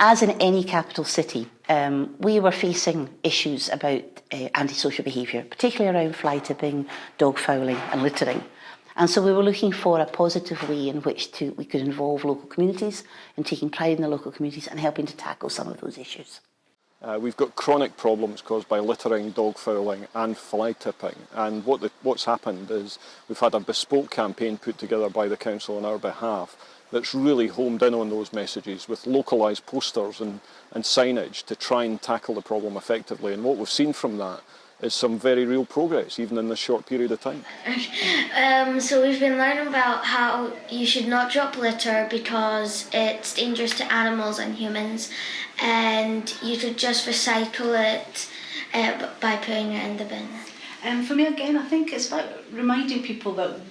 As in any capital city, we were facing issues about antisocial behaviour, particularly around fly tipping, dog fouling and littering. And so we were looking for a positive way in which we could involve local communities and taking pride in the local communities and helping to tackle some of those issues. We've got chronic problems caused by littering, dog fouling and fly tipping, and what's happened is we've had a bespoke campaign put together by the council on our behalf that's really homed in on those messages with localised posters and signage to try and tackle the problem effectively. And what we've seen from that is some very real progress, even in this short period of time. So we've been learning about how you should not drop litter because it's dangerous to animals and humans, and you should just recycle it by putting it in the bin. For me, again, I think it's about reminding people that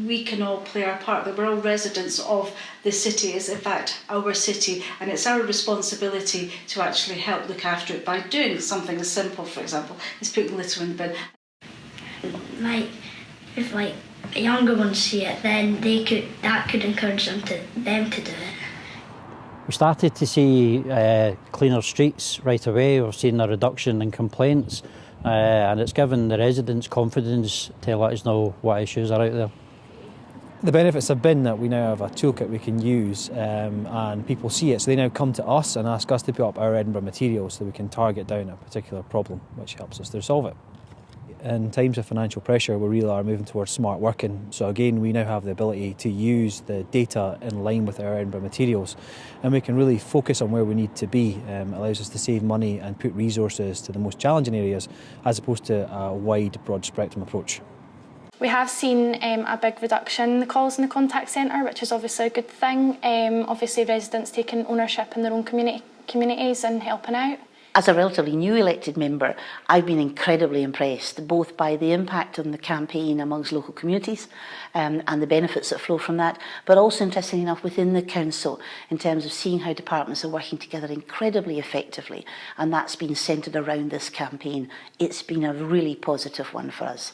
we can all play our part, that we're all residents of the city. It's in fact our city, and it's our responsibility to actually help look after it by doing something as simple, for example, as putting litter in the bin. If younger ones see it, then that could encourage them to do it. We started to see cleaner streets right away. We've seen a reduction in complaints, and it's given the residents confidence to let us know what issues are out there. The benefits have been that we now have a toolkit we can use, and people see it, so they now come to us and ask us to put up our Edinburgh materials so we can target down a particular problem, which helps us to solve it. In times of financial pressure, we really are moving towards smart working. So again, we now have the ability to use the data in line with our Edinburgh materials, and we can really focus on where we need to be. It allows us to save money and put resources to the most challenging areas, as opposed to a wide, broad spectrum approach. We have seen a big reduction in the calls in the contact centre, which is obviously a good thing. Obviously, residents taking ownership in their own communities and helping out. As a relatively new elected member, I've been incredibly impressed, both by the impact on the campaign amongst local communities and the benefits that flow from that, but also, interestingly enough, within the council in terms of seeing how departments are working together incredibly effectively, and that's been centred around this campaign. It's been a really positive one for us.